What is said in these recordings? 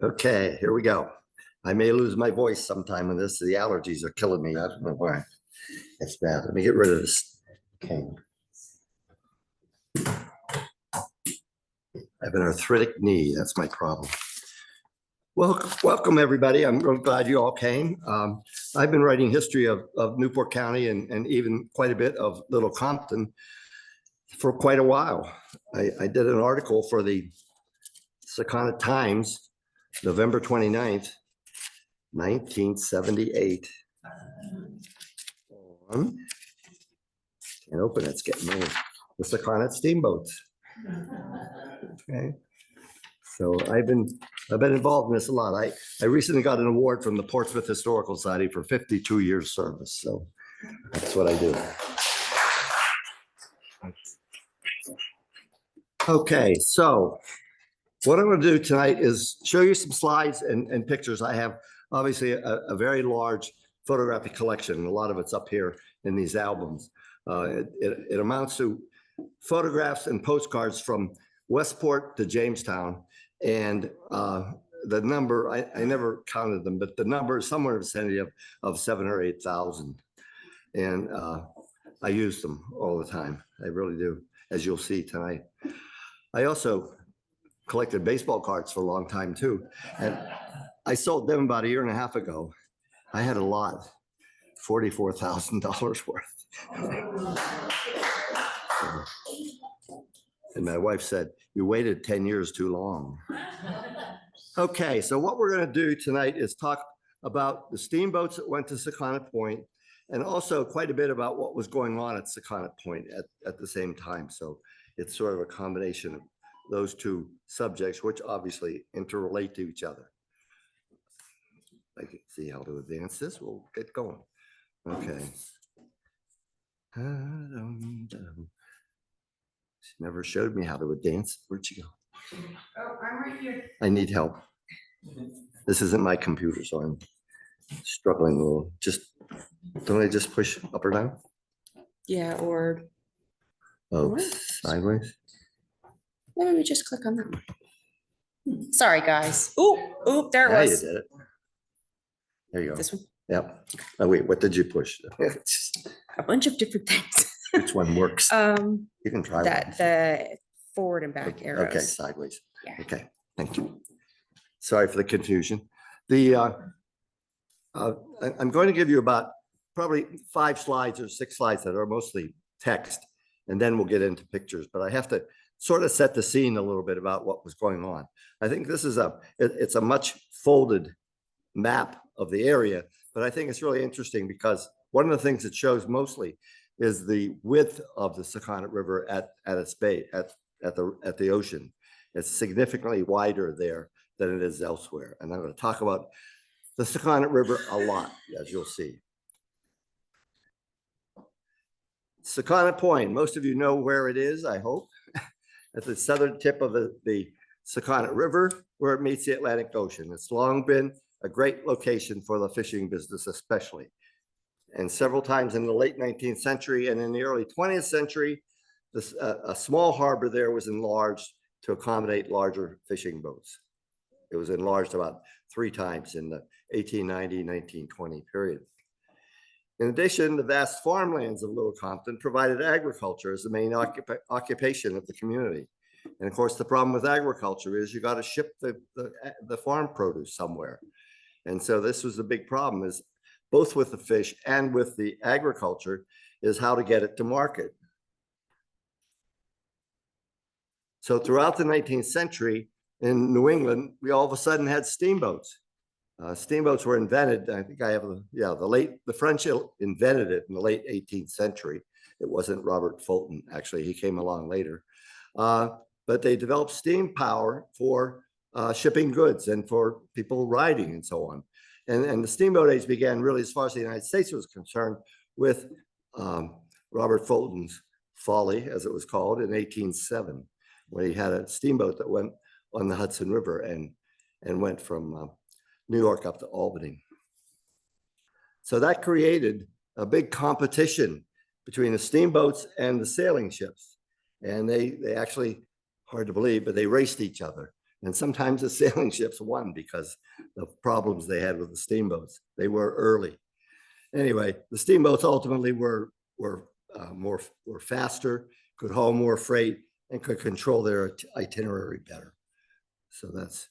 Okay, here we go. I may lose my voice sometime in this. The allergies are killing me. I don't know why. It's bad. Let me get rid of this cane. I have an arthritic knee. That's my problem. Welcome everybody. I'm really glad you all came. I've been writing history of Newport County and even quite a bit of Little Compton for quite a while. I did an article for the Sakonnet Times, November 29th, 1978. Can't open it. It's getting old. The Sakonnet Steamboats. Okay. So I've been involved in this a lot. I recently got an award from the Portsmouth Historical Society for 52 years service. So that's what I do. Okay, so what I'm going to do tonight is show you some slides and pictures. I have obviously a very large photographic collection, and a lot of it's up here in these albums. It amounts to photographs and postcards from Westport to Jamestown, and the number, I never counted them, but the number is somewhere in the vicinity of 7,000 or 8,000. And I use them all the time. I really do, as you'll see tonight. I also collected baseball cards for a long time too. And I sold them about a year and a half ago. I had a lot, $44,000 worth. And my wife said, "You waited 10 years too long." Okay, so what we're going to do tonight is talk about the steamboats that went to Sakonnet Point, and also quite a bit about what was going on at Sakonnet Point at the same time. So it's sort of a combination of those two subjects, which obviously interrelate to each other. I can see how to advance this. We'll get going. Okay. She never showed me how to advance. Where'd she go? Oh, I'm right here. I need help. This isn't my computer, so I'm struggling a little. Don't I just push up or down? Yeah, or Oh, sideways? maybe we just click on that one. Sorry, guys. Oop, there it Yeah, you was. did it. There you go. This one. Yep. Oh, wait, what did you push? A bunch of different things. Which one works? You can try That the forward and back one. arrows. Okay, sideways. Yeah. Okay, thank you. Sorry for the confusion. I'm going to give you about probably 5 slides or 6 slides that are mostly text, and then we'll get into pictures. But I have to sort of set the scene a little bit about what was going on. I think this is it's a much folded map of the area, but I think it's really interesting because one of the things it shows mostly is the width of the Sakonnet River at its bay, at the ocean. It's significantly wider there than it is elsewhere. And I'm going to talk about the Sakonnet River a lot, as you'll see. Sakonnet Point, most of you know where it is, I hope. At the southern tip of the Sakonnet River, where it meets the Atlantic Ocean. It's long been a great location for the fishing business, especially. And several times in the late 19th century and in the early 20th century, a small harbor there was enlarged to accommodate larger fishing boats. It was enlarged about 3 times in the 1890-1920 period. In addition, the vast farmlands of Little Compton provided agriculture as the main occupation of the community. And of course, the problem with agriculture is you got to ship the farm produce somewhere. And so this was the big problem, is both with the fish and with the agriculture, is how to get it to market. So throughout the 19th century in New England, we all of a sudden had steamboats. Steamboats were invented, I think I have, the French invented it in the late 18th century. It wasn't Robert Fulton, actually, he came along later. But they developed steam power for shipping goods and for people riding and so on. And the steamboat age began really, as far as the United States was concerned, with Robert Fulton's Folly, as it was called, in 1807, when he had a steamboat that went on the Hudson River and went from New York up to Albany. So that created a big competition between the steamboats and the sailing ships. And they actually, hard to believe, but they raced each other. And sometimes the sailing ships won because of problems they had with the steamboats. They were early. Anyway, the steamboats ultimately were faster, could haul more freight, and could control their itinerary better. So that's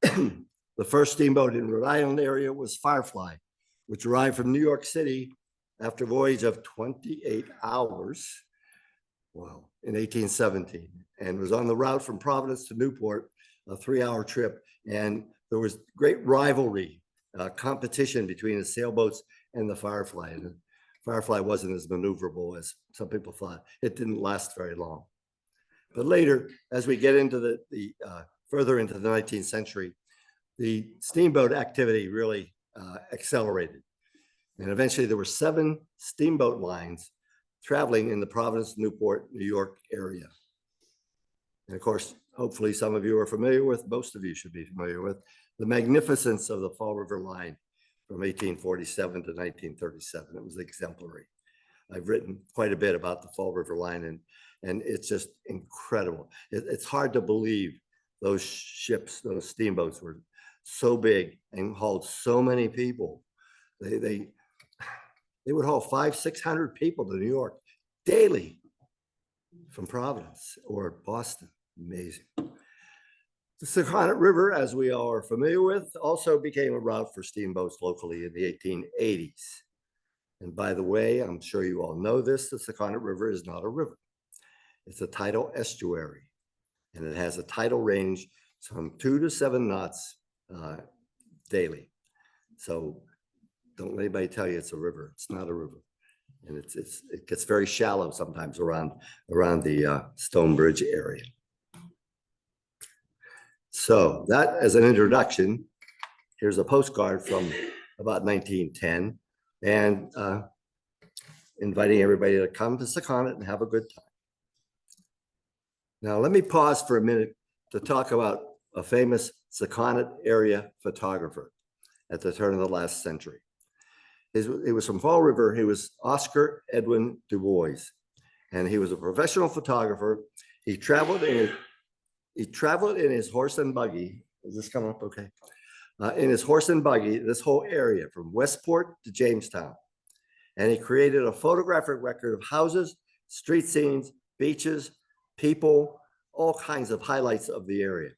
the first steamboat in Rhode Island area was Firefly, which arrived from New York City after a voyage of 28 hours, well, in 1817, and was on the route from Providence to Newport, a 3-hour trip. And there was great rivalry, competition between the sailboats and the Firefly. And the Firefly wasn't as maneuverable as some people thought. It didn't last very long. But later, as we get into the further into the 19th century, the steamboat activity really accelerated. And eventually there were 7 steamboat lines traveling in the Providence, Newport, New York area. And of course, hopefully some of you are familiar with, most of you should be familiar with, the magnificence of the Fall River Line from 1847 to 1937. It was exemplary. I've written quite a bit about the Fall River Line, and it's just incredible. It's hard to believe those ships, those steamboats were so big and hauled so many people. They would haul 500-600 people to New York daily from Providence or Boston. Amazing. The Sakonnet River, as we all are familiar with, also became a route for steamboats locally in the 1880s. And by the way, I'm sure you all know this, the Sakonnet River is not a river. It's a tidal estuary, and it has a tidal range from 2 to 7 knots daily. So don't let anybody tell you it's a river. It's not a river. And it gets very shallow sometimes around the Stonebridge area. So that as an introduction, here's a postcard from about 1910 and inviting everybody to come to Sakonnet and have a good time. Now, let me pause for a minute to talk about a famous Sakonnet area photographer at the turn of the last century. He was from Fall River. He was Oscar Edwin Du Bois, and he was a professional photographer. He traveled in his horse and buggy. Is this coming up okay? In his horse and buggy, this whole area from Westport to Jamestown. And he created a photographic record of houses, street scenes, beaches, people, all kinds of highlights of the area.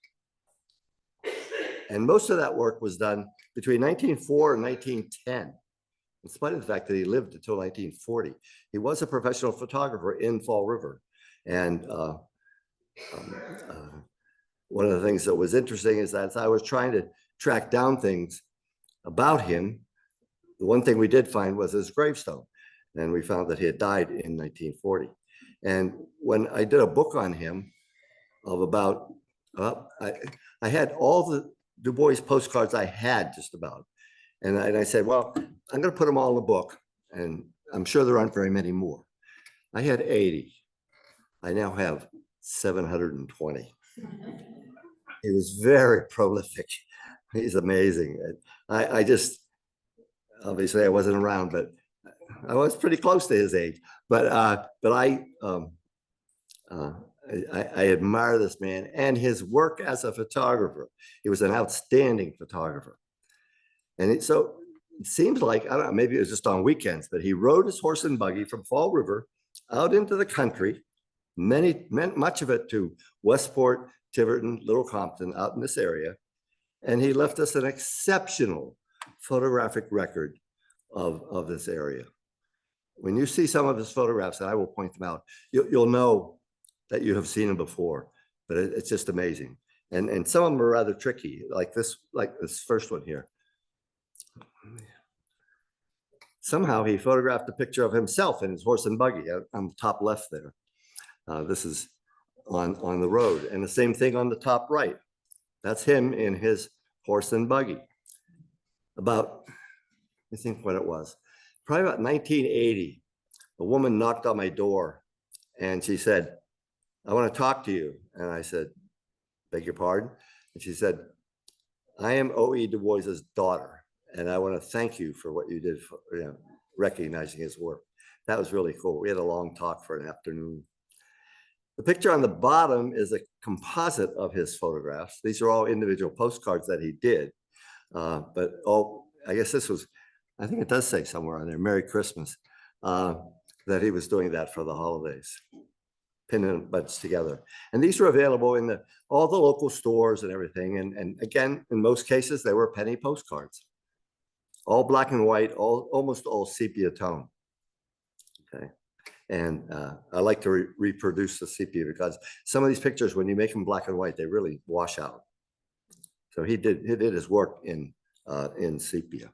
And most of that work was done between 1904 and 1910. In spite of the fact that he lived until 1940, he was a professional photographer in Fall River. And one of the things that was interesting is that as I was trying to track down things about him, the one thing we did find was his gravestone. And we found that he had died in 1940. And when I did a book on him of about, I had all the Du Bois postcards I had just about. And I said, well, I'm going to put them all in the book. And I'm sure there aren't very many more. I had 80. I now have 720. He was very prolific. He's amazing. I just, obviously I wasn't around, but I was pretty close to his age. But I admire this man and his work as a photographer. He was an outstanding photographer. And so it seems like, I don't know, maybe it was just on weekends, but he rode his horse and buggy from Fall River out into the country, much of it to Westport, Tiverton, Little Compton, out in this area. And he left us an exceptional photographic record of this area. When you see some of his photographs, and I will point them out, you'll know that you have seen them before, but it's just amazing. And some of them are rather tricky, like this first one here. Somehow he photographed a picture of himself in his horse and buggy on the top left there. This is on the road, and the same thing on the top right. That's him in his horse and buggy. About, I think what it was, probably about 1980, a woman knocked on my door and she said, I want to talk to you. And I said, beg your pardon? And she said, I am O.E. Du Bois's daughter, and I want to thank you for what you did for, recognizing his work. That was really cool. We had a long talk for an afternoon. The picture on the bottom is a composite of his photographs. These are all individual postcards that he did. But I guess this was, I think it does say somewhere on there, Merry Christmas, that he was doing that for the holidays, pinning a bunch together. And these were available in all the local stores and everything. And again, in most cases, they were penny postcards, all black and white, almost all sepia tone. Okay. And I like to reproduce the sepia because some of these pictures, when you make them black and white, they really wash out. So he did his work in sepia,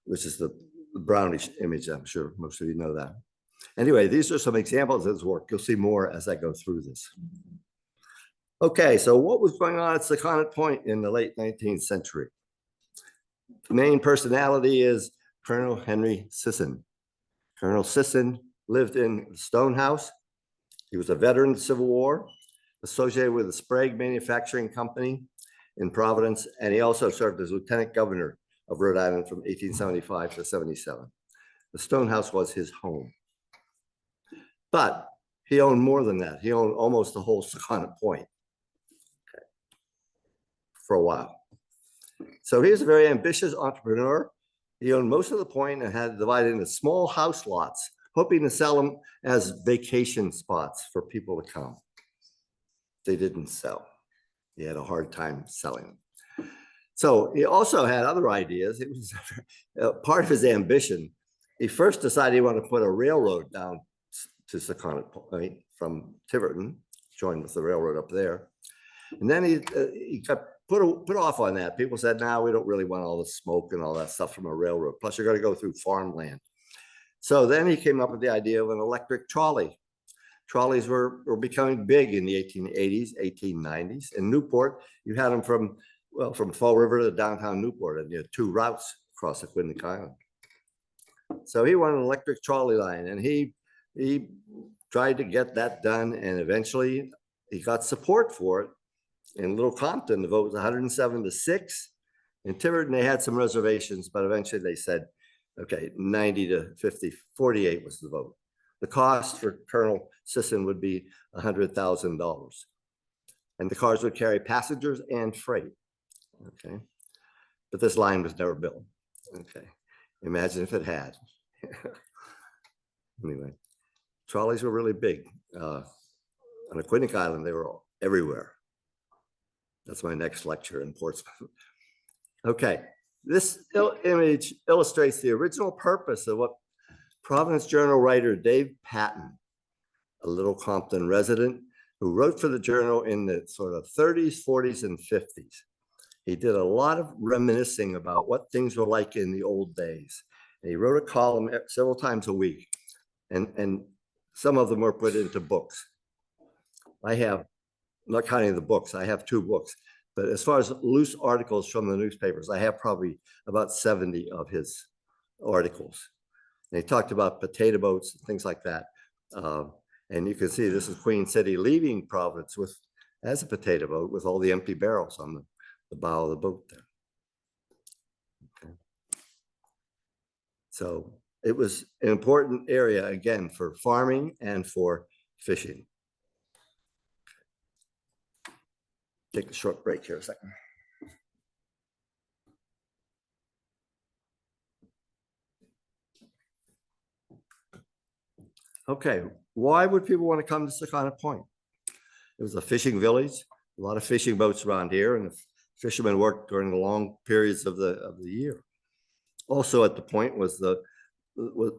which is the brownish image. I'm sure most of you know that. Anyway, these are some examples of his work. You'll see more as I go through this. Okay, so what was going on at Sakonnet Point in the late 19th century? The main personality is Colonel Henry Sisson. Colonel Sisson lived in the Stone House. He was a veteran of the Civil War, associated with the Sprague Manufacturing Company in Providence, and he also served as lieutenant governor of Rhode Island from 1875 to 77. The Stone House was his home. But he owned more than that. He owned almost the whole Sakonnet Point for a while. So he was a very ambitious entrepreneur. He owned most of the point and had divided into small house lots, hoping to sell them as vacation spots for people to come. They didn't sell. He had a hard time selling them. So he also had other ideas. It was part of his ambition. He first decided he wanted to put a railroad down to Sakonnet Point from Tiverton, joined with the railroad up there. And then he got put off on that. People said, "No, we don't really want all the smoke and all that stuff from a railroad. Plus, you're going to go through farmland." So then he came up with the idea of an electric trolley. Trolleys were becoming big in the 1880s, 1890s. In Newport, you had them from Fall River to downtown Newport, and you had 2 routes across the Aquidneck Island. So he wanted an electric trolley line, and he tried to get that done, and eventually he got support for it. In Little Compton, the vote was 107 to 6. In Tiverton, they had some reservations, but eventually they said, okay, 90 to 50, 48 was the vote. The cost for Colonel Sisson would be $100,000. And the cars would carry passengers and freight. Okay. But this line was never built. Okay. Imagine if it had. Anyway, trolleys were really big. On Aquidneck Island, they were everywhere. That's my next lecture in Portsmouth. Okay, this image illustrates the original purpose of what Providence Journal writer Dave Patton, a Little Compton resident who wrote for the Journal in the sort of 30s, 40s, and 50s. He did a lot of reminiscing about what things were like in the old days. And he wrote a column several times a week, and some of them were put into books. I have, not counting the books, I have 2 books, but as far as loose articles from the newspapers, I have probably about 70 of his articles. And he talked about potato boats and things like that. And you can see this is Queen City leaving Providence as a potato boat with all the empty barrels on the bow of the boat there. Okay. So it was an important area, again, for farming and for fishing. Take a short break here a second. Okay, why would people want to come to Sakonnet Point? It was a fishing village, a lot of fishing boats around here, and the fishermen worked during the long periods of the year. Also at the point was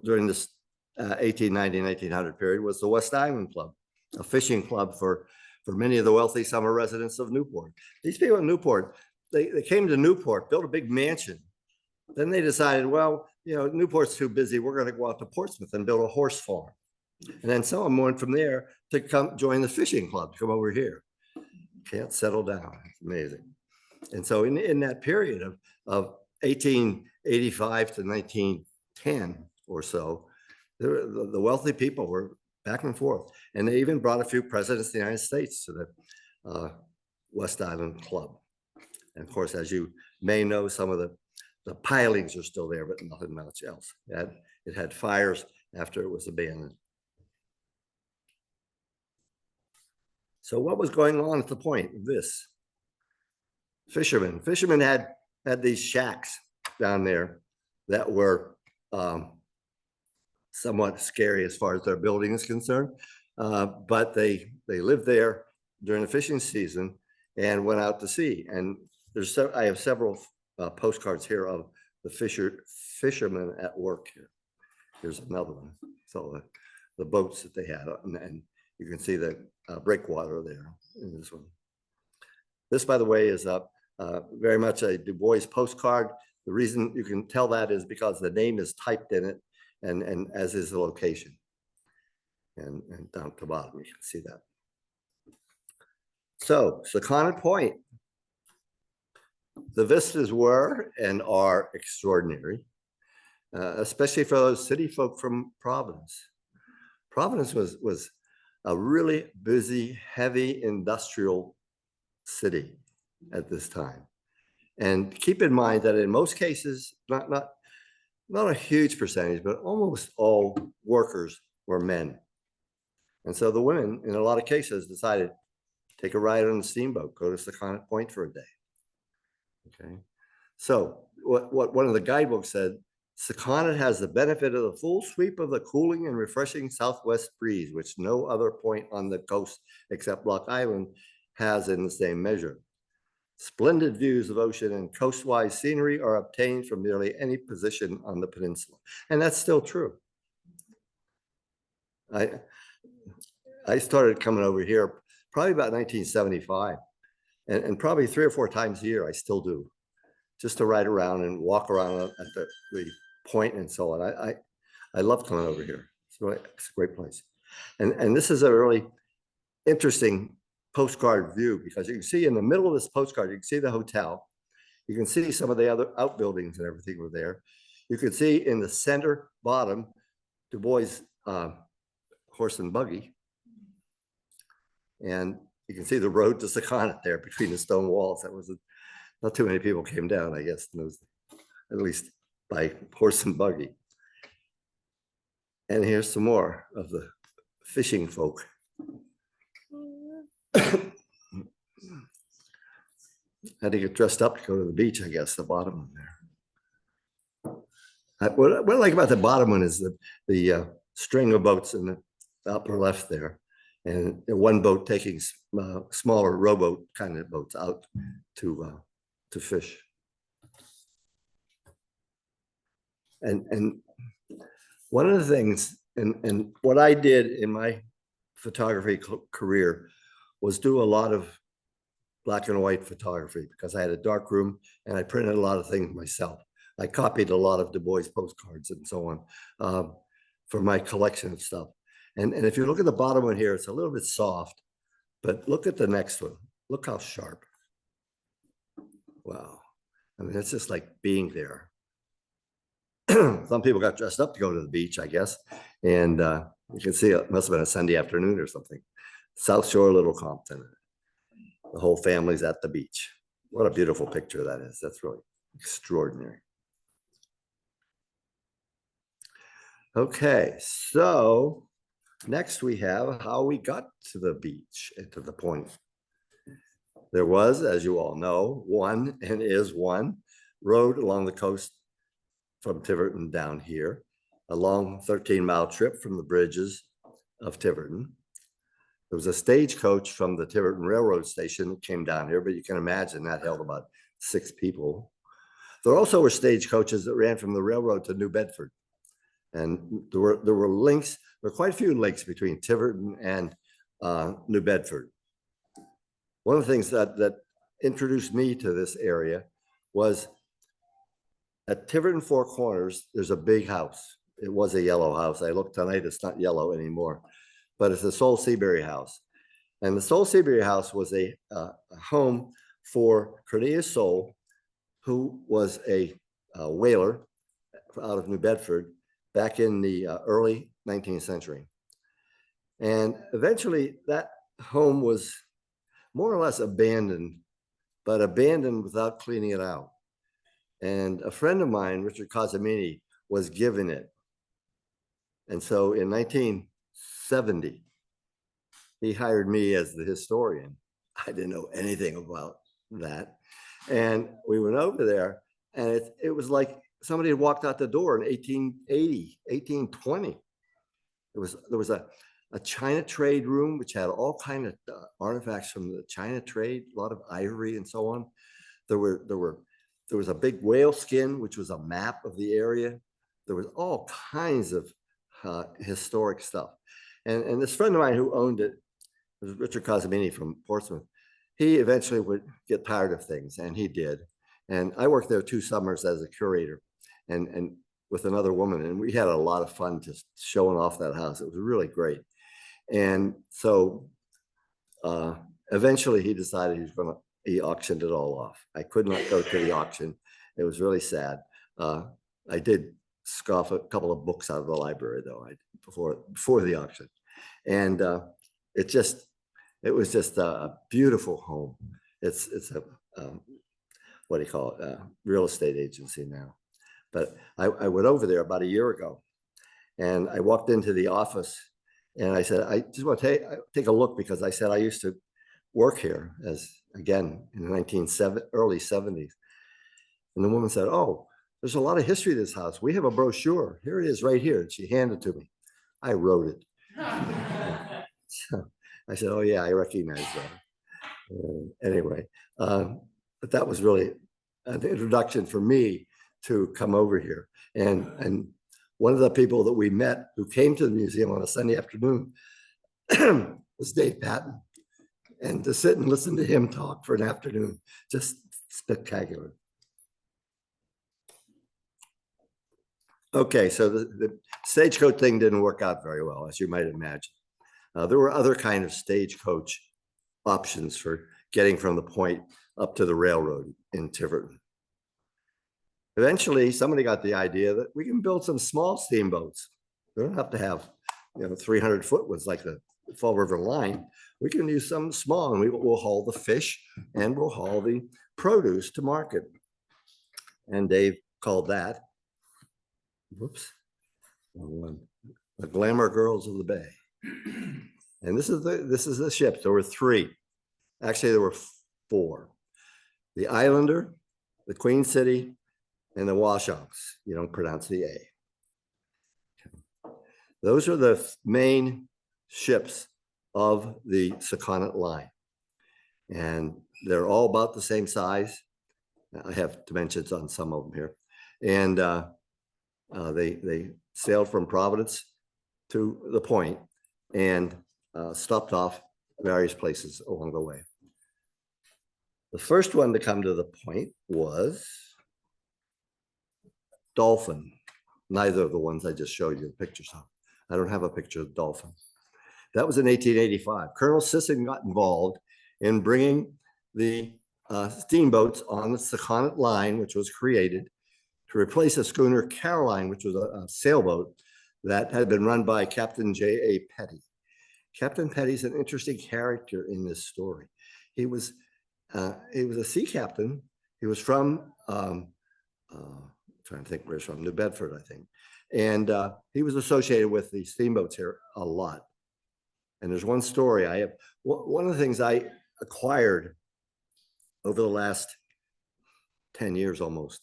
during this 1890 and 1900 period was the West Island Club, a fishing club for many of the wealthy summer residents of Newport. These people in Newport, they came to Newport, built a big mansion. Then they decided, well, Newport's too busy. We're going to go out to Portsmouth and build a horse farm. And then someone went from there to come join the fishing club, to come over here. Can't settle down. It's amazing. And so in that period of 1885 to 1910 or so, the wealthy people were back and forth. And they even brought a few presidents of the United States to the West Island Club. And of course, as you may know, some of the pilings are still there, but nothing much else. It had fires after it was abandoned. So what was going on at the point of this? Fishermen had these shacks down there that were somewhat scary as far as their building is concerned. But they lived there during the fishing season and went out to sea. And I have several postcards here of the fishermen at work here. Here's another one. So the boats that they had, and you can see the breakwater there in this one. This, by the way, is very much a Du Bois postcard. The reason you can tell that is because the name is typed in it, and as is the location. And down at the bottom, you can see that. So, Sakonnet Point. The vistas were and are extraordinary, especially for those city folk from Providence. Providence was a really busy, heavy industrial city at this time. And keep in mind that in most cases, not a huge percentage, but almost all workers were men. And so the women, in a lot of cases, decided take a ride on a steamboat, go to Sakonnet Point for a day. Okay. So what one of the guidebooks said, Sakonnet has the benefit of the full sweep of the cooling and refreshing southwest breeze, which no other point on the coast except Block Island has in the same measure. Splendid views of ocean and coastwise scenery are obtained from nearly any position on the peninsula. And that's still true. I started coming over here probably about 1975, and probably 3 or 4 times a year I still do, just to ride around and walk around at the point and so on. I love coming over here. It's a great place. And this is a really interesting postcard view, because you can see in the middle of this postcard, you can see the hotel. You can see some of the other outbuildings and everything were there. You can see in the center bottom, Du Bois horse and buggy. And you can see the road to Sakonnet there between the stone walls. That was not too many people came down, I guess, at least by horse and buggy. And here's some more of the fishing folk. Had to get dressed up to go to the beach, I guess, the bottom one there. What I like about the bottom one is the string of boats in the upper left there, and one boat taking smaller rowboat kind of boats out to fish. And one of the things, and what I did in my photography career was do a lot of black and white photography, because I had a dark room and I printed a lot of things myself. I copied a lot of Du Bois postcards and so on for my collection of stuff. And if you look at the bottom one here, it's a little bit soft, but look at the next one. Look how sharp. Wow. I mean, it's just like being there. Some people got dressed up to go to the beach, I guess. And you can see it must have been a Sunday afternoon or something. South Shore, Little Compton. The whole family's at the beach. What a beautiful picture that is. That's really extraordinary. Okay, so next we have how we got to the beach and to the point. There was, as you all know, one road along the coast from Tiverton down here, a long 13-mile trip from the bridges of Tiverton. There was a stagecoach from the Tiverton Railroad Station that came down here, but you can imagine that held about 6 people. There also were stagecoaches that ran from the railroad to New Bedford. And there were links, there were quite a few links between Tiverton and New Bedford. One of the things that introduced me to this area was at Tiverton Four Corners, there's a big house. It was a yellow house. I looked tonight, it's not yellow anymore, but it's the Sol Seabury House. And the Sol Seabury House was a home for Cornelius Sol, who was a whaler out of New Bedford back in the early 19th century. And eventually that home was more or less abandoned, but abandoned without cleaning it out. And a friend of mine, Richard Casamini, was given it. And so in 1970, he hired me as the historian. I didn't know anything about that. And we went over there, and it was like somebody had walked out the door in 1880, 1820. There was a China trade room, which had all kind of artifacts from the China trade, a lot of ivory and so on. There was a big whale skin, which was a map of the area. There was all kinds of historic stuff. And this friend of mine who owned it was Richard Cosimini from Portsmouth. He eventually would get tired of things, and he did. And I worked there 2 summers as a curator and with another woman, and we had a lot of fun just showing off that house. It was really great. And so eventually he decided he auctioned it all off. I could not go to the auction. It was really sad. I did scoff a couple of books out of the library though, before the auction. And it was just a beautiful home. It's a what do you call it? Real estate agency now. But I went over there about a year ago, and I walked into the office, and I said, I just want to take a look, because I said I used to work here again in the early 70s. And the woman said, oh, there's a lot of history of this house. We have a brochure. Here it is right here. And she handed it to me. I wrote it. So I said, oh yeah, I recognize that. Anyway, but that was really an introduction for me to come over here. And one of the people that we met who came to the museum on a Sunday afternoon was Dave Patton. And to sit and listen to him talk for an afternoon, just spectacular. Okay, so the stagecoach thing didn't work out very well, as you might imagine. There were other kind of stagecoach options for getting from the point up to the railroad in Tiverton. Eventually, somebody got the idea that we can build some small steamboats. We don't have to have 300-foot ones like the Fall River Line. We can use some small, and we'll haul the fish and we'll haul the produce to market. And Dave called that, whoops, the Glamour Girls of the Bay. And this is the ships. There were 3. Actually, there were 4. The Islander, the Queen City, and the Washoes. You don't pronounce the A. Those are the main ships of the Sakonnet line. And they're all about the same size. I have dimensions on some of them here. And they sailed from Providence to the point and stopped off various places along the way. The first one to come to the point was Dolphin. Neither of the ones I just showed you the pictures of. I don't have a picture of Dolphin. That was in 1885. Colonel Sisson got involved in bringing the steamboats on the Sakonnet line, which was created to replace a schooner Caroline, which was a sailboat that had been run by Captain J.A. Petty. Captain Petty's an interesting character in this story. He was a sea captain. He was from, trying to think where he's from, New Bedford, I think. And he was associated with the steamboats here a lot. And there's one story I have. One of the things I acquired over the last 10 years almost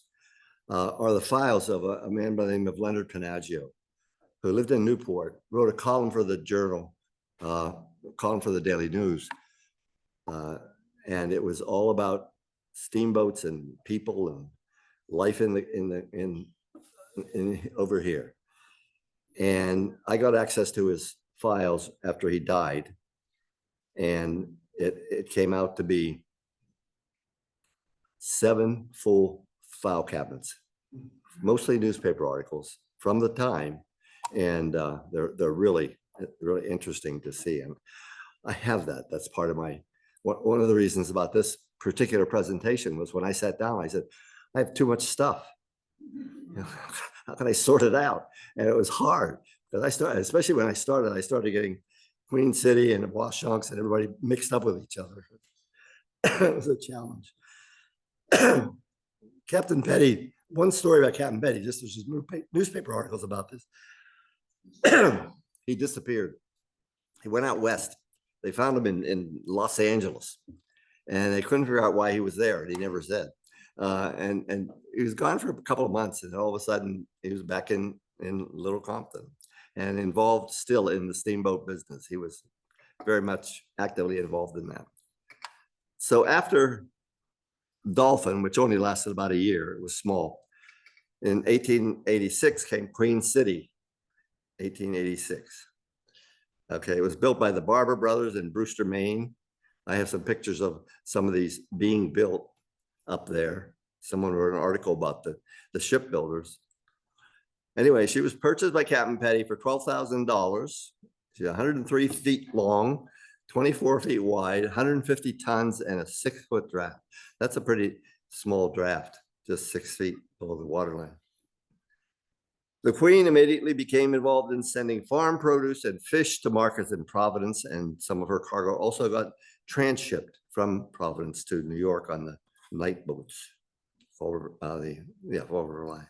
are the files of a man by the name of Leonard Panaggio, who lived in Newport, wrote a column for the Journal, column for the Daily News. And it was all about steamboats and people and life in over here. And I got access to his files after he died. And it came out to be 7 full file cabinets, mostly newspaper articles from the time. And they're really interesting to see. And I have that. That's part of my, one of the reasons about this particular presentation was when I sat down, I said, I have too much stuff. How can I sort it out? And it was hard because I started, especially when I started getting Queen City and the Washoes and everybody mixed up with each other. It was a challenge. Captain Petty, one story about Captain Petty, just there's just newspaper articles about this. He disappeared. He went out west. They found him in Los Angeles, and they couldn't figure out why he was there, and he never said. And he was gone for a couple of months, and all of a sudden he was back in Little Compton and involved still in the steamboat business. He was very much actively involved in that. So after Dolphin, which only lasted about a year, it was small. In 1886 came Queen City, 1886. Okay, it was built by the Barber brothers in Brewster, Maine. I have some pictures of some of these being built up there. Someone wrote an article about the shipbuilders. Anyway, she was purchased by Captain Petty for $12,000. She's 103 feet long, 24 feet wide, 150 tons, and a 6-foot draft. That's a pretty small draft, just 6 feet below the waterline. The Queen immediately became involved in sending farm produce and fish to markets in Providence, and some of her cargo also got transshipped from Providence to New York on the night boats over the line.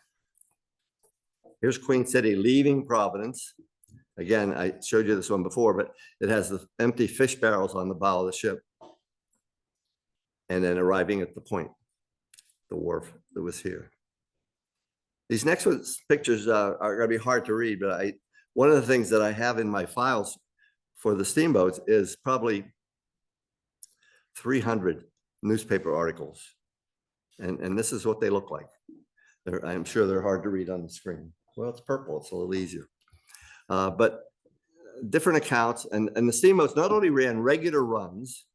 Here's Queen City leaving Providence. Again, I showed you this one before, but it has the empty fish barrels on the bow of the ship, and then arriving at the point, the wharf that was here. These next pictures are going to be hard to read, but one of the things that I have in my files for the steamboats is probably 300 newspaper articles. And this is what they look like. I'm sure they're hard to read on the screen. Well, it's purple, it's a little easier. But different accounts, and the steamboats not only ran regular runs,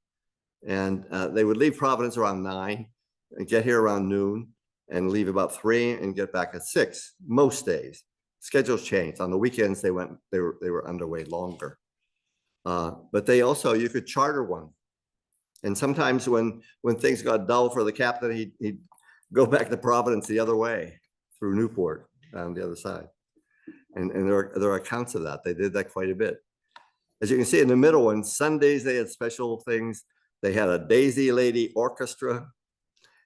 and they would leave Providence around 9 and get here around noon, and leave about 3 and get back at 6 most days. Schedules changed. On the weekends, they were underway longer. But they also, you could charter one. And sometimes when things got dull for the captain, he'd go back to Providence the other way through Newport on the other side. And there are accounts of that. They did that quite a bit. As you can see in the middle one, Sundays they had special things. They had a Daisy Lady Orchestra.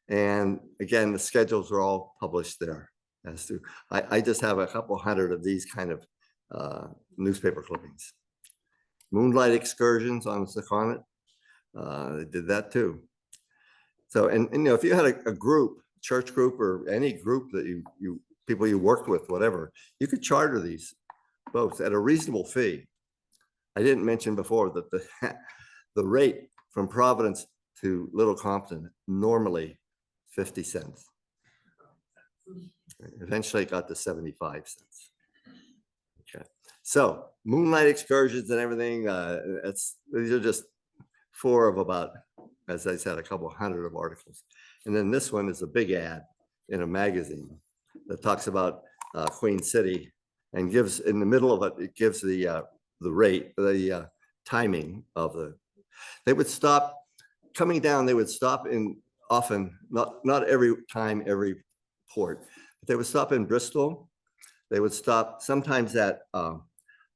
And again, the schedules are all published there. As to, I just have a couple hundred of these kind of newspaper clippings. Moonlight excursions on Sakonnet. They did that too. So, and you know, if you had a group, church group, or any group that people you worked with, whatever, you could charter these boats at a reasonable fee. I didn't mention before that the rate from Providence to Little Compton normally 50 cents. Eventually it got to 75 cents. Okay, so moonlight excursions and everything, these are just 4 of about, as I said, a couple hundred of articles. And then this one is a big ad in a magazine that talks about Queen City, and gives, in the middle of it, it gives the rate, the timing of they would stop coming down. They would stop in, often, not every time, every port, but they would stop in Bristol. They would stop sometimes at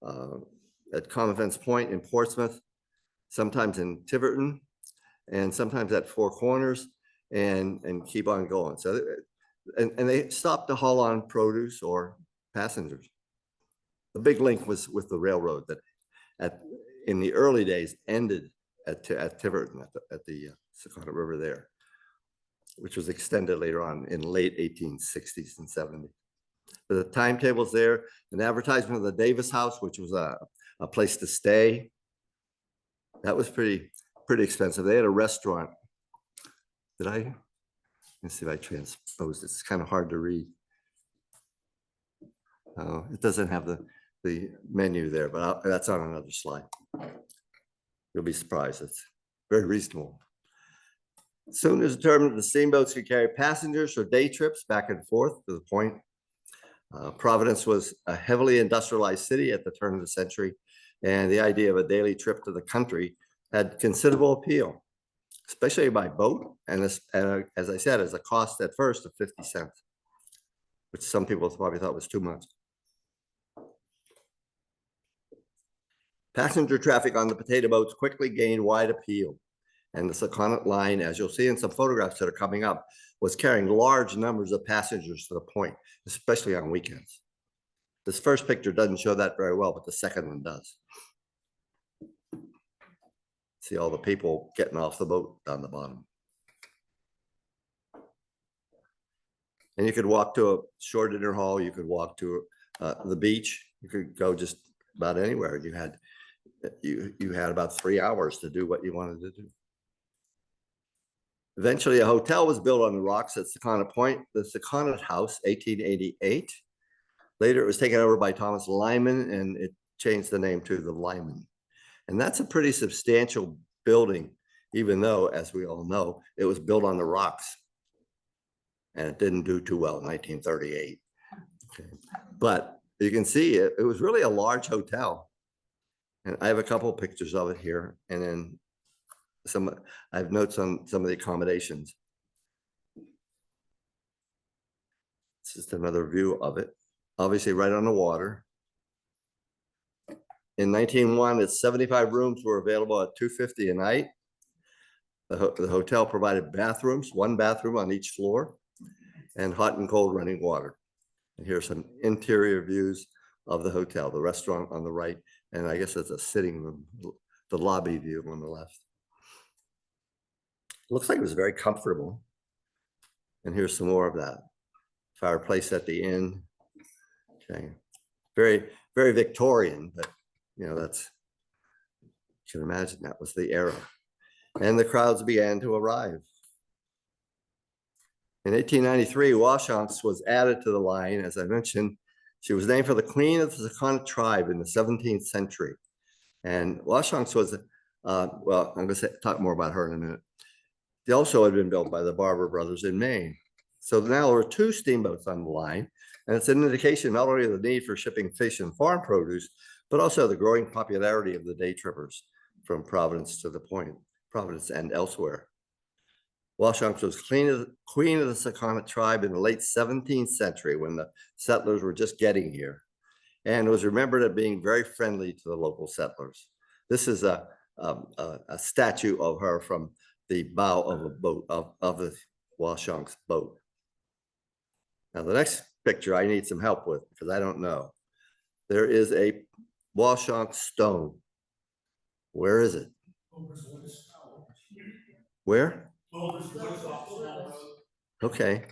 Sakonnet Point in Portsmouth, sometimes in Tiverton, and sometimes at Four Corners, and keep on going. So, and they stopped to haul on produce or passengers. The big link was with the railroad that in the early days ended at Tiverton at the Sakonnet River there, which was extended later on in late 1860s and 70s. But the timetables there, an advertisement of the Davis House, which was a place to stay. That was pretty expensive. They had a restaurant. Let's see if I transposed it. It's kind of hard to read. It doesn't have the menu there, but that's on another slide. You'll be surprised. It's very reasonable. Soon it was determined that the steamboats could carry passengers for day trips back and forth to the point. Providence was a heavily industrialized city at the turn of the century, and the idea of a daily trip to the country had considerable appeal, especially by boat, and as I said, as a cost at first of 50 cents, which some people probably thought was too much. Passenger traffic on the potato boats quickly gained wide appeal, and the Sakonnet line, as you'll see in some photographs that are coming up, was carrying large numbers of passengers to the point, especially on weekends. This first picture doesn't show that very well, but the second one does. See all the people getting off the boat down the bottom. And you could walk to a shore dinner hall. You could walk to the beach. You could go just about anywhere. You had about 3 hours to do what you wanted to do. Eventually, a hotel was built on the rocks at Sakonnet Point, the Sakonnet House, 1888. Later, it was taken over by Thomas Lyman, and it changed the name to the Lyman. And that's a pretty substantial building, even though, as we all know, it was built on the rocks. And it didn't do too well in 1938. Okay. But you can see it was really a large hotel. And I have a couple of pictures of it here. And then I have notes on some of the accommodations. It's just another view of it. Obviously right on the water. In 1901, its 75 rooms were available at $250 a night. The hotel provided bathrooms, 1 bathroom on each floor, and hot and cold running water. And here's some interior views of the hotel, the restaurant on the right, and I guess it's a sitting room, the lobby view on the left. Looks like it was very comfortable. And here's some more of that. Fireplace at the end. Okay. Very, very Victorian, but you know, you can imagine that was the era. And the crowds began to arrive. In 1893, Washounks was added to the line. As I mentioned, she was named for the queen of the Sakonnet tribe in the 17th century. And Washounks was, well, I'm going to talk more about her in a minute. They also had been built by the Barber brothers in Maine. So now there were 2 steamboats on the line, and it's an indication not only of the need for shipping fish and farm produce, but also the growing popularity of the day trippers from Providence to the Point, Providence and elsewhere. Washounks was queen of the Sakonnet tribe in the late 17th century when the settlers were just getting here, and was remembered as being very friendly to the local settlers. This is a statue of her from the bow of a boat, of the Washounks boat. Now the next picture I need some help with because I don't know. There is a Washounks stone. Where is it? Where? Okay.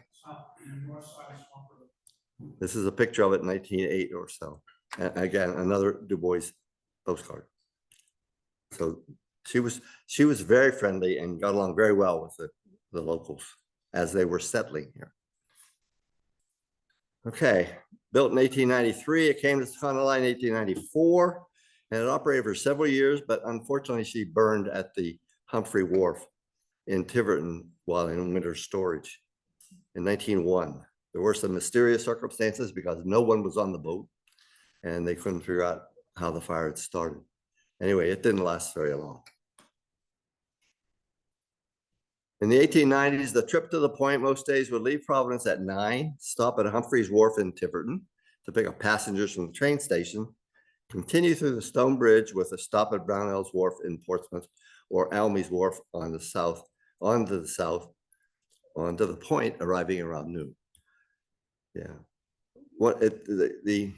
This is a picture of it in 1908 or so. And again, another Du Bois postcard. So she was very friendly and got along very well with the locals as they were settling here. Okay, built in 1893, it came to the Sakonnet line in 1894, and it operated for several years, but unfortunately she burned at the Humphrey Wharf in Tiverton while in winter storage in 1901. There were some mysterious circumstances because no one was on the boat and they couldn't figure out how the fire had started. Anyway, it didn't last very long. In the 1890s, the trip to the Point most days would leave Providence at 9, stop at Humphreys Wharf in Tiverton to pick up passengers from the train station, continue through the Stone Bridge with a stop at Brownell's Wharf in Portsmouth or Almy's Wharf on the south, onto the Point, arriving around noon. Yeah. The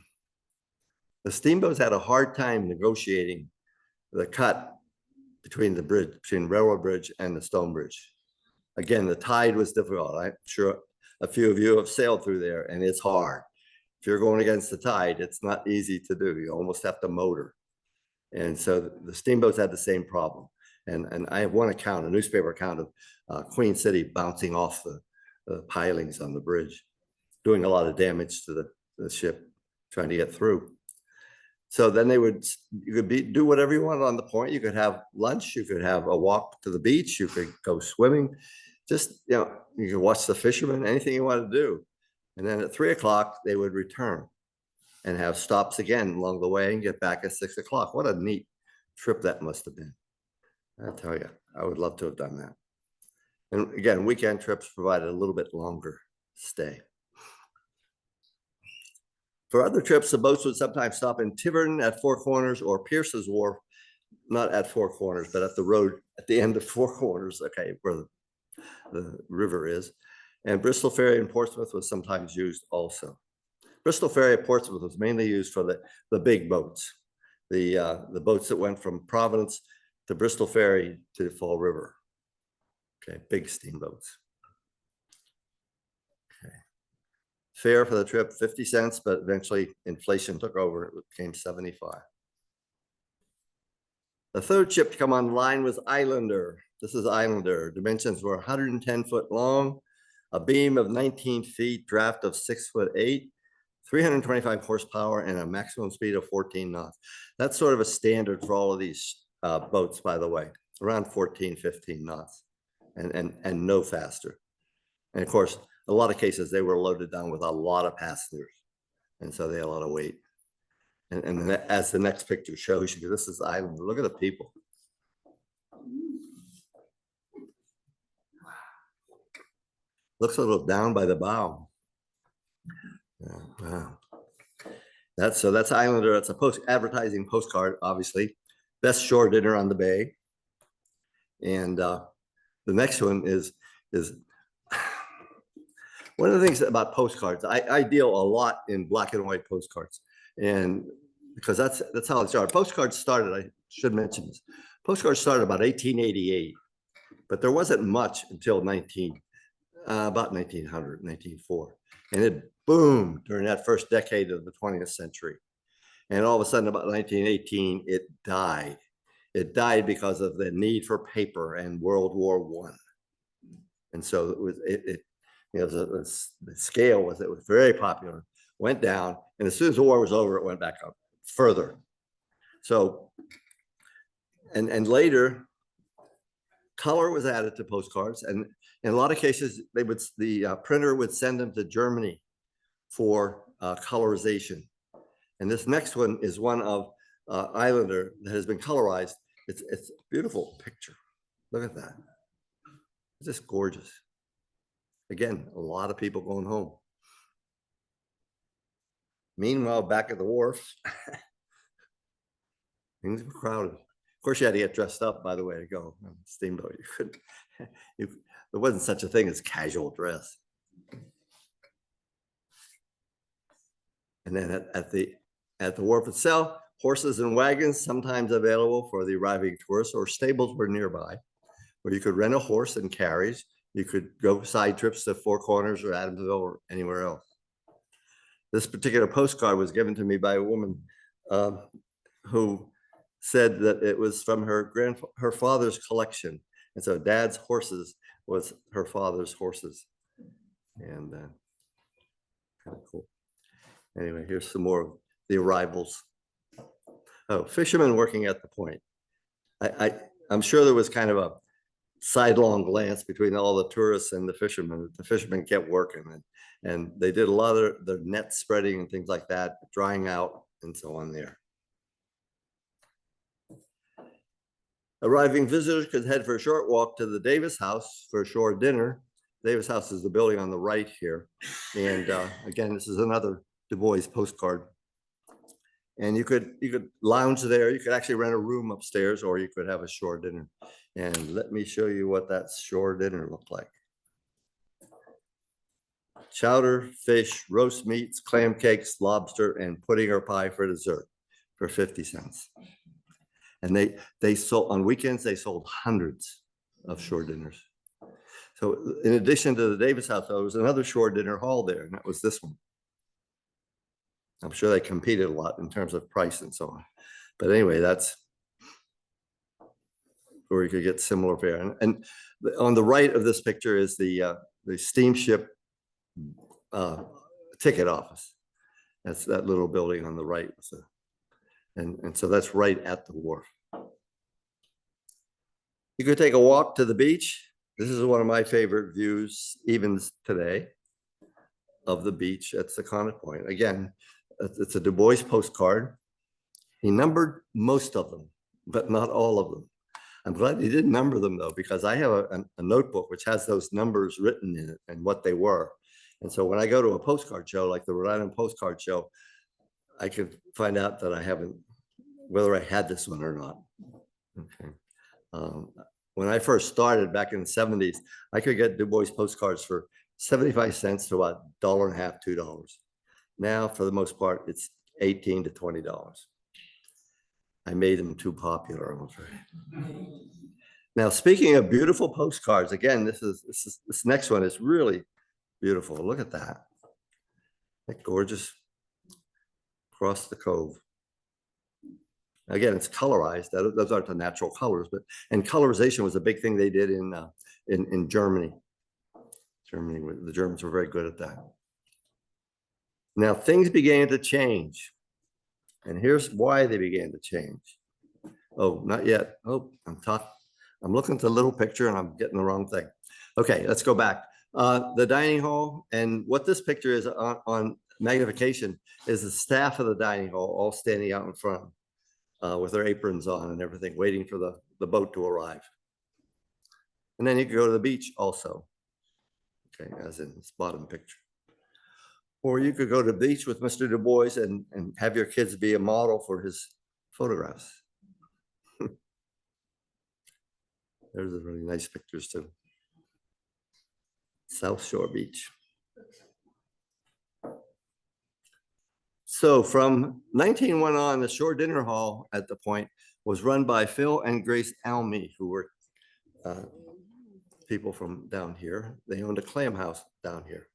steamboats had a hard time negotiating the cut between the bridge, between Railroad Bridge and the Stone Bridge. Again, the tide was difficult. I'm sure a few of you have sailed through there and it's hard. If you're going against the tide, it's not easy to do. You almost have to motor. And so the steamboats had the same problem. And I have one account, a newspaper account of Queen City bouncing off the pilings on the bridge, doing a lot of damage to the ship trying to get through. So then you could do whatever you wanted on the Point. You could have lunch, you could have a walk to the beach, you could go swimming, just, you know, you could watch the fishermen, anything you want to do. And then at 3 o'clock, they would return and have stops again along the way and get back at 6 o'clock. What a neat trip that must have been. I tell you, I would love to have done that. And again, weekend trips provided a little bit longer stay. For other trips, the boats would sometimes stop in Tiverton at Four Corners or Pierce's Wharf, not at Four Corners, but at the road at the end of Four Corners, okay, where the river is. And Bristol Ferry in Portsmouth was sometimes used also. Bristol Ferry at Portsmouth was mainly used for the big boats, the boats that went from Providence to Bristol Ferry to Fall River. Okay, big steamboats. Okay. Fare for the trip, 50 cents, but eventually inflation took over. It became 75. The third ship to come online was Islander. This is Islander. Dimensions were 110 foot long, a beam of 19 feet, draft of 6'8", 325 horsepower, and a maximum speed of 14 knots. That's sort of a standard for all of these boats, by the way, around 14, 15 knots, and no faster. And of course, a lot of cases, they were loaded down with a lot of passengers, and so they had a lot of weight. And as the next picture shows you, this is Islander. Look at the people. Looks a little down by the bow. Yeah, wow. That's Islander. It's a advertising postcard, obviously. Best shore dinner on the bay. And the next one is one of the things about postcards. I deal a lot in black and white postcards, and because that's how it started. Postcards started, I should mention this. Postcards started about 1888, but there wasn't much until about 1900, 1904. And it boomed during that first decade of the 20th century. And all of a sudden, about 1918, it died. It died because of the need for paper and World War I. And so the scale was, it was very popular, went down, and as soon as the war was over, it went back up further. So, and later, color was added to postcards, and in a lot of cases, the printer would send them to Germany for colorization. And this next one is one of Islander that has been colorized. It's a beautiful picture. Look at that. It's just gorgeous. Again, a lot of people going home. Meanwhile, back at the wharf, things were crowded. Of course, you had to get dressed up, by the way, to go on Steamboat. You couldn't, there wasn't such a thing as casual dress. And then at the wharf itself, horses and wagons sometimes available for the arriving tourists, or stables were nearby, where you could rent a horse and carriage. You could go side trips to Four Corners or Adamsville or anywhere else. This particular postcard was given to me by a woman who said that it was from her father's collection. And so Dad's horses was her father's horses. And kind of cool. Anyway, here's some more of the arrivals. Oh, fishermen working at the point. I'm sure there was kind of a sidelong glance between all the tourists and the fishermen. The fishermen kept working, and they did a lot of their net spreading and things like that, drying out and so on there. Arriving visitors could head for a short walk to the Davis House for a shore dinner. Davis House is the building on the right here. And again, this is another Du Bois postcard. And you could lounge there. You could actually rent a room upstairs, or you could have a shore dinner. And let me show you what that shore dinner looked like. Chowder, fish, roast meats, clam cakes, lobster, and pudding or pie for dessert for 50 cents. And they sold, on weekends, they sold hundreds of shore dinners. So in addition to the Davis House, there was another shore dinner hall there, and that was this one. I'm sure they competed a lot in terms of price and so on. But anyway, that's where you could get similar fare. And on the right of this picture is the steamship ticket office. That's that little building on the right. And so that's right at the wharf. You could take a walk to the beach. This is one of my favorite views, even today, of the beach at Sakonnet Point. Again, it's a Du Bois postcard. He numbered most of them, but not all of them. I'm glad he didn't number them, though, because I have a notebook which has those numbers written in it and what they were. And so when I go to a postcard show, like the Rhode Island Postcard Show, I can find out that I haven't, whether I had this one or not. Okay. When I first started back in the 70s, I could get Du Bois postcards for 75 cents to about $1.50, $2. Now, for the most part, it's $18 to $20. I made them too popular, I'm afraid. Now, speaking of beautiful postcards, again, this next one is really beautiful. Look at that. That gorgeous across the cove. Again, it's colorized. Those aren't the natural colors, and colorization was a big thing they did in Germany. The Germans were very good at that. Now things began to change, and here's why they began to change. Oh, not yet. Oh, I'm looking at the little picture and I'm getting the wrong thing. Okay, let's go back. The dining hall, and what this picture is on magnification is the staff of the dining hall all standing out in front with their aprons on and everything, waiting for the boat to arrive. And then you can go to the beach also, okay, as in this bottom picture. Or you could go to the beach with Mr. Du Bois and have your kids be a model for his photographs. There's a really nice pictures too. South Shore Beach. So from 1901 on, the shore dinner hall at the Point was run by Phil and Grace Almy, who were people from down here. They owned a clam house down here.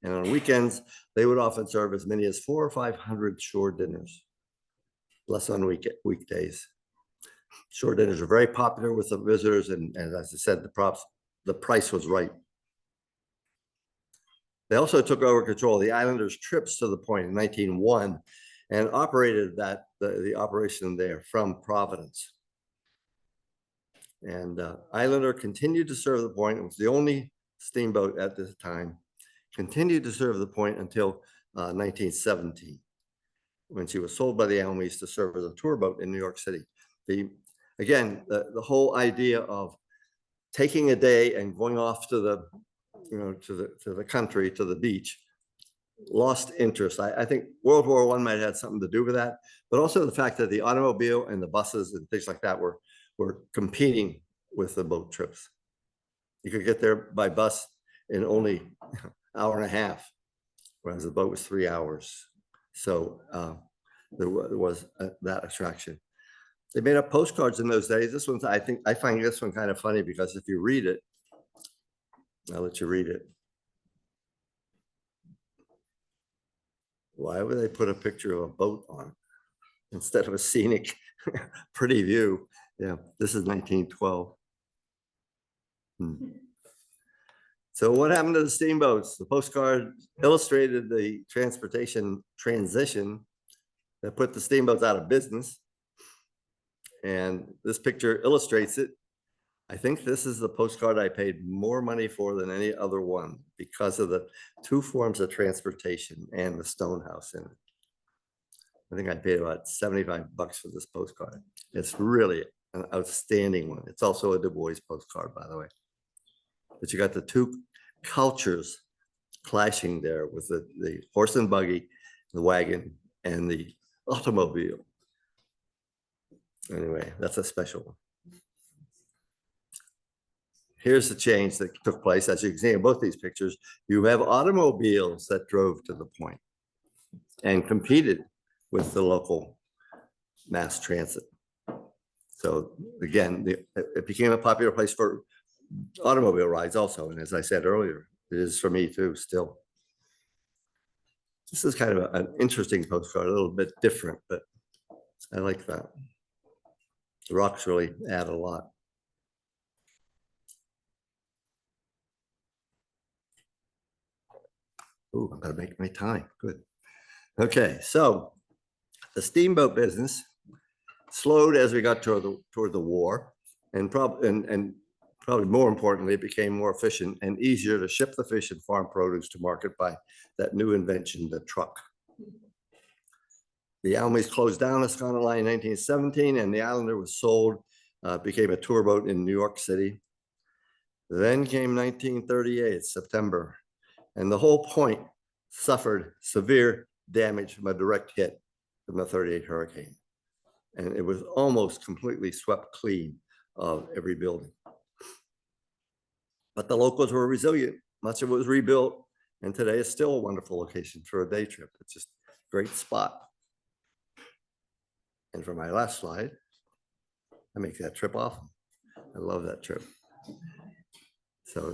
And on weekends, they would often serve as many as 400 or 500 shore dinners, less on weekdays. Shore dinners are very popular with the visitors, and as I said, the price was right. They also took over control of the Islanders' trips to the Point in 1901 and operated the operation there from Providence. And Islander continued to serve the Point. It was the only steamboat at this time. Continued to serve the Point until 1917, when she was sold by the Almys to serve as a tour boat in New York City. Again, the whole idea of taking a day and going off to the country, to the beach, lost interest. I think World War I might have had something to do with that, but also the fact that the automobile and the buses and things like that were competing with the boat trips. You could get there by bus in only an hour and a half, whereas the boat was 3 hours. So there was that attraction. They made up postcards in those days. This one's, I find this one kind of funny because if you read it, I'll let you read it. Why would they put a picture of a boat on it instead of a scenic, pretty view? Yeah, this is 1912. So what happened to the steamboats? The postcard illustrated the transportation transition that put the steamboats out of business. And this picture illustrates it. I think this is the postcard I paid more money for than any other one because of the two forms of transportation and the stone house in it. I think I paid about $75 for this postcard. It's really an outstanding one. It's also a Du Bois postcard, by the way. But you got the two cultures clashing there with the horse and buggy, the wagon, and the automobile. Anyway, that's a special one. Here's the change that took place. As you can see in both these pictures, you have automobiles that drove to the Point and competed with the local mass transit. So again, it became a popular place for automobile rides also. And as I said earlier, it is for me too, still. This is kind of an interesting postcard, a little bit different, but I like that. The rocks really add a lot. Oh, I'm gonna make my time, good. Okay, so the steamboat business slowed as we got toward the war, and probably more importantly, it became more efficient and easier to ship the fish and farm produce to market by that new invention, the truck. The Almys closed down the Sakonnet line in 1917, and the Islander was sold, became a tour boat in New York City. Then came 1938, September, and the whole Point suffered severe damage from a direct hit from the 38 hurricane. And it was almost completely swept clean of every building. But the locals were resilient. Much of it was rebuilt, and today is still a wonderful location for a day trip. It's just a great spot. And for my last slide, I make that trip off. I love that trip.